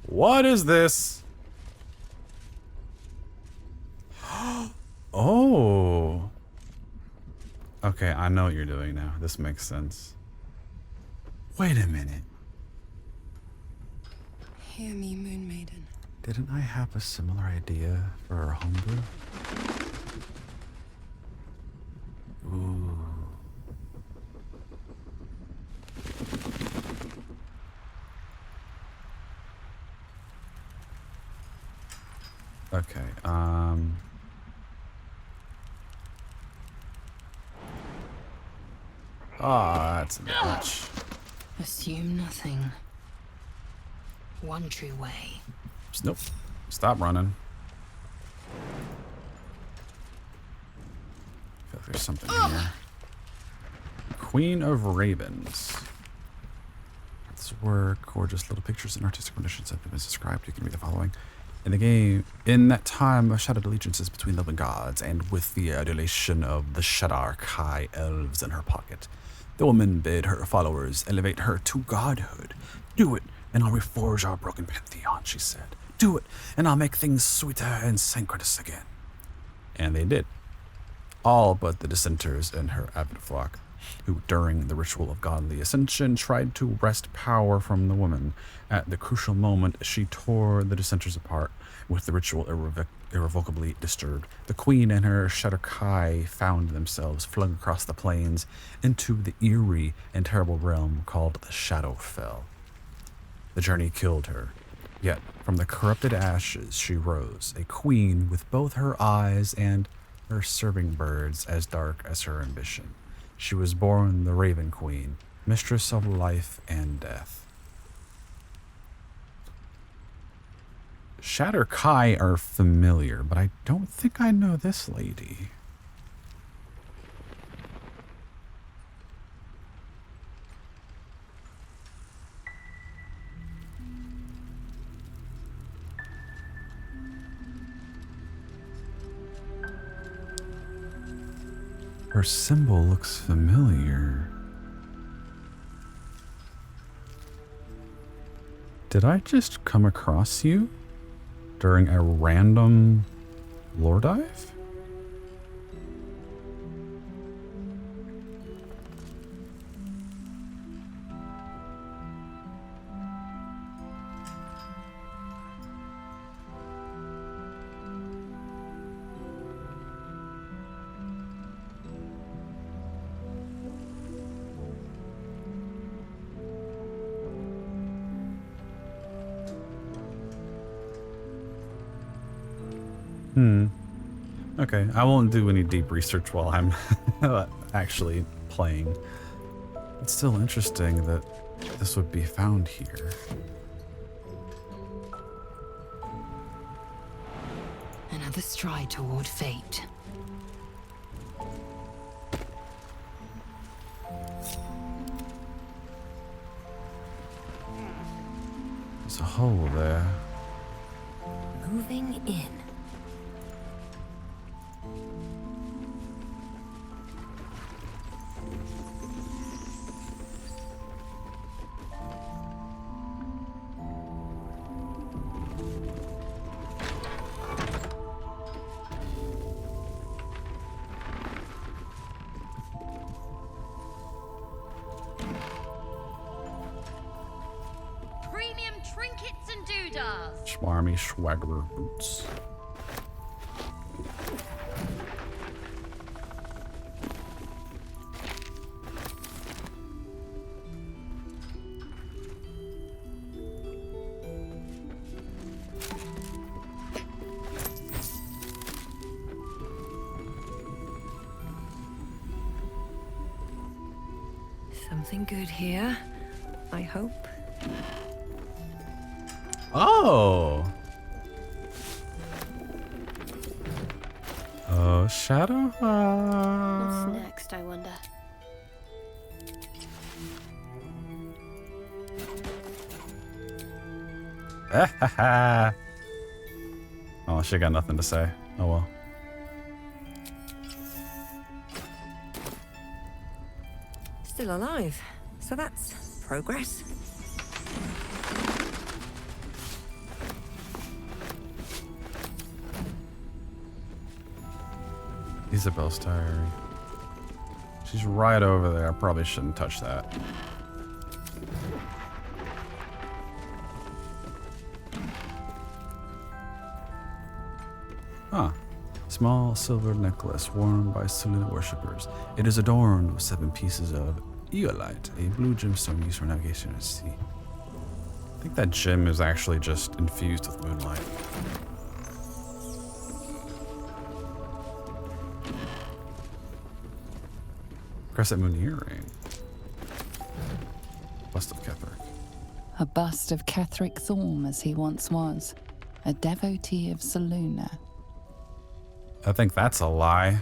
What is this? Oh. Okay, I know what you're doing now. This makes sense. Wait a minute. Hear me, Moon Maiden. Didn't I have a similar idea for our homebrew? Ooh. Okay, that's a bit much. Assume nothing. One true way. Nope. Stop running. I feel like there's something here. Queen of Ravens. This work, gorgeous little pictures and artistic renditions have been described. You can read the following. In the game, in that time of shattered allegiances between living gods, and with the adulation of the Shadar Kai elves in her pocket, the woman bid her followers elevate her to godhood. Do it, and I'll reforge our broken pantheon, she said. Do it, and I'll make things sweeter and synchronous again. And they did. All but the dissenters and her avid flock, who during the ritual of godly ascension tried to wrest power from the woman. At the crucial moment, she tore the dissenters apart, with the ritual irrevocably disturbed. The queen and her Shadowkai found themselves flung across the plains into the eerie and terrible realm called the Shadowfell. The journey killed her, yet from the corrupted ashes she rose, a queen with both her eyes and her serving birds as dark as her ambition. She was born the Raven Queen, mistress of life and death. Shadowkai are familiar, but I don't think I know this lady. Her symbol looks familiar. Did I just come across you during a random lore dive? Okay, I won't do any deep research while I'm actually playing. It's still interesting that this would be found here. Another stride toward fate. There's a hole there. Moving in. Premium trinkets and doodads. Smarmy swagger boots. Something good here, I hope. Oh! Oh, Shadow. What's next, I wonder? Oh, she got nothing to say. Oh well. Still alive, so that's progress. Isabel's diary. She's right over there. I probably shouldn't touch that. Huh. Small silver necklace worn by Selena worshippers. It is adorned with 7 pieces of eolite, a blue gemstone used for navigation at sea. I think that gem is actually just infused with moonlight. Crescent moon earring. Bust of Ketheric. A bust of Ketheric Thorm as he once was, a devotee of Seluna. I think that's a lie.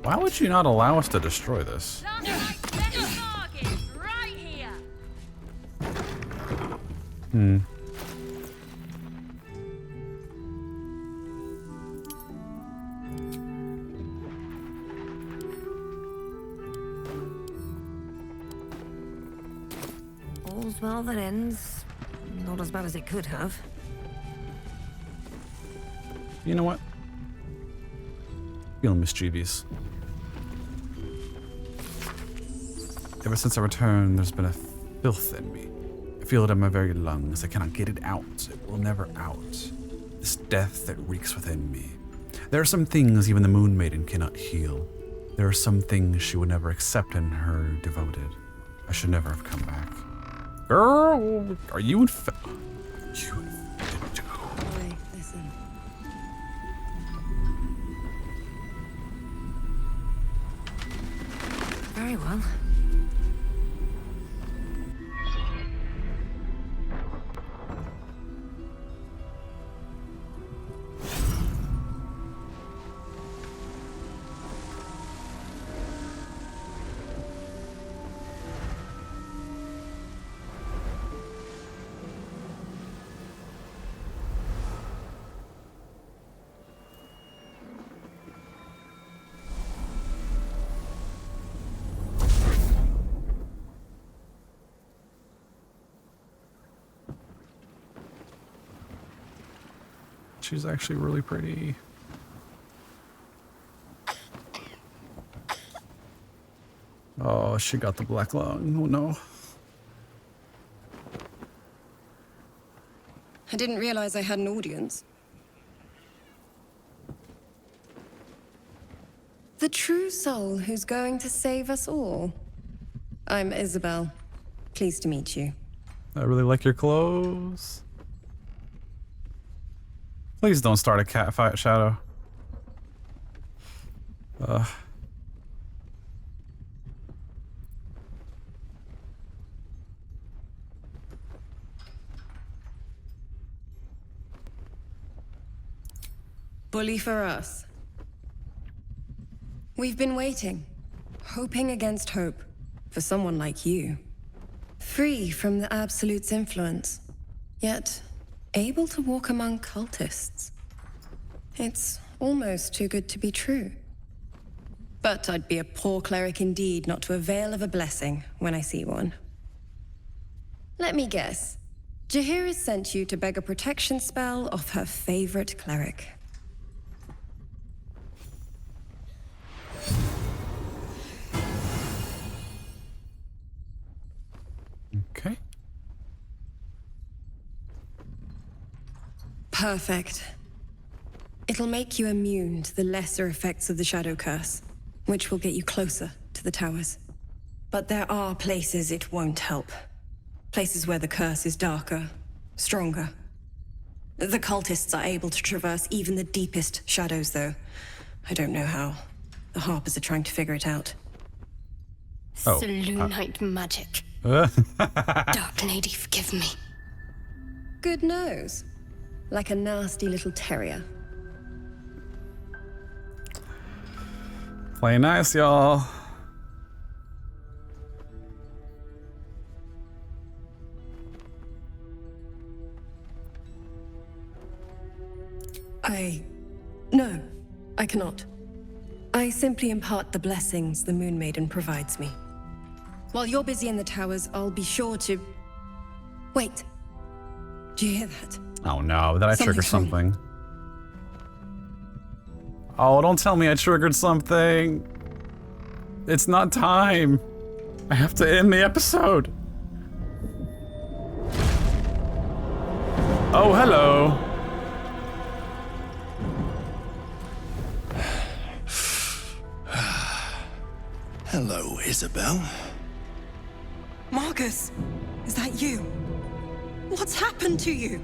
Why would you not allow us to destroy this? Right here. Hmm. All's well that ends. Not as bad as it could have. You know what? Feeling mischievous. Ever since I returned, there's been a filth in me. I feel it in my very lungs. I cannot get it out. It will never out. This death that reeks within me. There are some things even the Moon Maiden cannot heal. There are some things she would never accept in her devoted. I should never have come back. Girl, are you infected? You infected too. Boy, listen. Very well. She's actually really pretty. Oh, she got the black lung. Oh no. I didn't realize I had an audience. The true soul who's going to save us all. I'm Isabel. Pleased to meet you. I really like your clothes. Please don't start a cat fight, Shadow. Bully for us. We've been waiting, hoping against hope, for someone like you. Free from the Absolute's influence, yet able to walk among cultists. It's almost too good to be true. But I'd be a poor cleric indeed not to avail of a blessing when I see one. Let me guess. Jaheira sent you to beg a protection spell off her favorite cleric. Okay. Perfect. It'll make you immune to the lesser effects of the Shadow Curse, which will get you closer to the towers. But there are places it won't help. Places where the curse is darker, stronger. The cultists are able to traverse even the deepest shadows, though. I don't know how. The Harpers are trying to figure it out. Selûnite magic. Dark Lady, forgive me. Good nose. Like a nasty little terrier. Play nice, y'all. No, I cannot. I simply impart the blessings the Moon Maiden provides me. While you're busy in the towers, I'll be sure to... Wait. Do you hear that? Oh no, did I trigger something? Oh, don't tell me I triggered something. It's not time. I have to end the episode. Oh, hello. Hello, Isabel. Marcus, is that you? What's happened to you?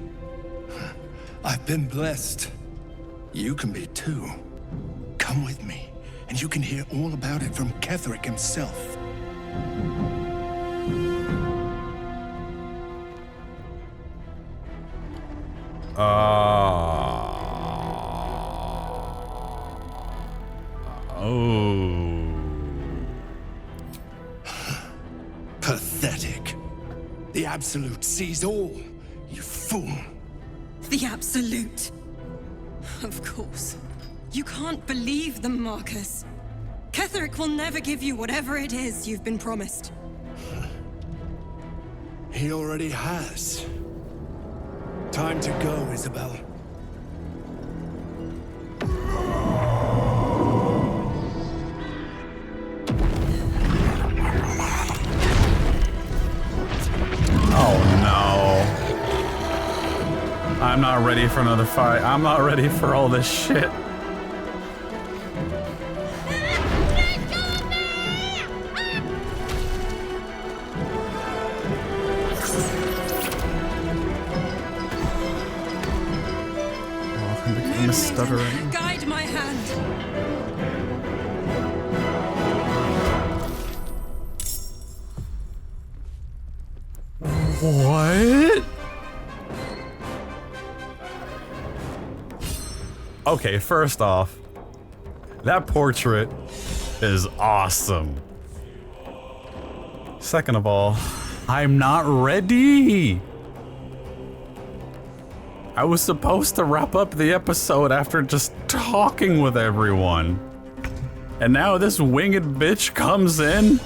I've been blessed. You can be too. Come with me, and you can hear all about it from Ketheric himself. Pathetic. The Absolute sees all, you fool. The Absolute. Of course. You can't believe them, Marcus. Ketheric will never give you whatever it is you've been promised. He already has. Time to go, Isabel. I'm not ready for another fight. I'm not ready for all this shit. I'm stuttering. Guide my hand. What? Okay, first off, that portrait is awesome. Second of all, I'm not ready. I was supposed to wrap up the episode after just talking with everyone. And now this winged bitch comes in,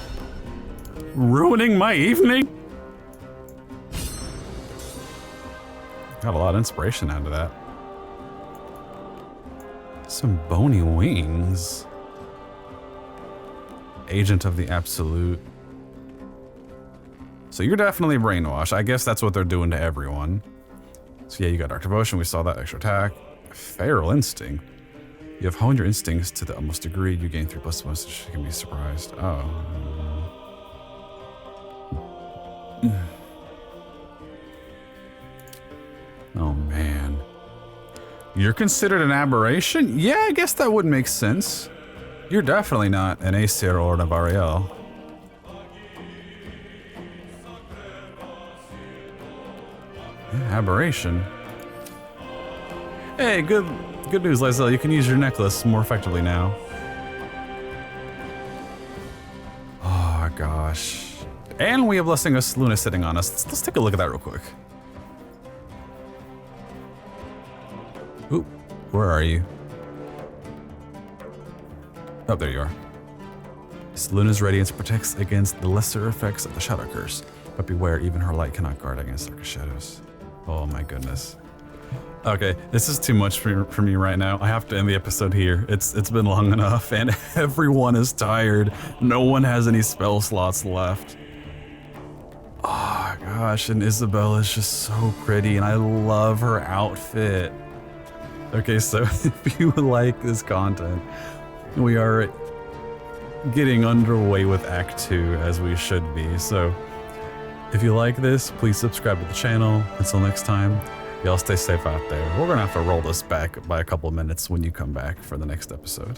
ruining my evening? Got a lot of inspiration out of that. Some bony wings. Agent of the Absolute. So you're definitely brainwashed. I guess that's what they're doing to everyone. So yeah, you got Dark Devotion, we saw that extra attack. Feral Instinct. You have honed your instincts to the utmost degree. You gain 3+ bonus, you can be surprised. Oh. Oh man. You're considered an aberration? Yeah, I guess that would make sense. You're definitely not an Aesir or an Avariel. Aberration. Hey, good news, Lae'zel. You can use your necklace more effectively now. Oh gosh. And we have Blessing us Luna sitting on us. Let's take a look at that real quick. Oop, where are you? Oh, there you are. Luna's radiance protects against the lesser effects of the Shadow Curse, but beware, even her light cannot guard against darker shadows. Oh my goodness. Okay, this is too much for me right now. I have to end the episode here. It's been long enough, and everyone is tired. No one has any spell slots left. Oh gosh, and Isabelle is just so pretty, and I love her outfit. Okay, so if you like this content, we are getting underway with Act 2 as we should be. So if you like this, please subscribe to the channel. Until next time, y'all stay safe out there. We're gonna have to roll this back by a couple of minutes when you come back for the next episode.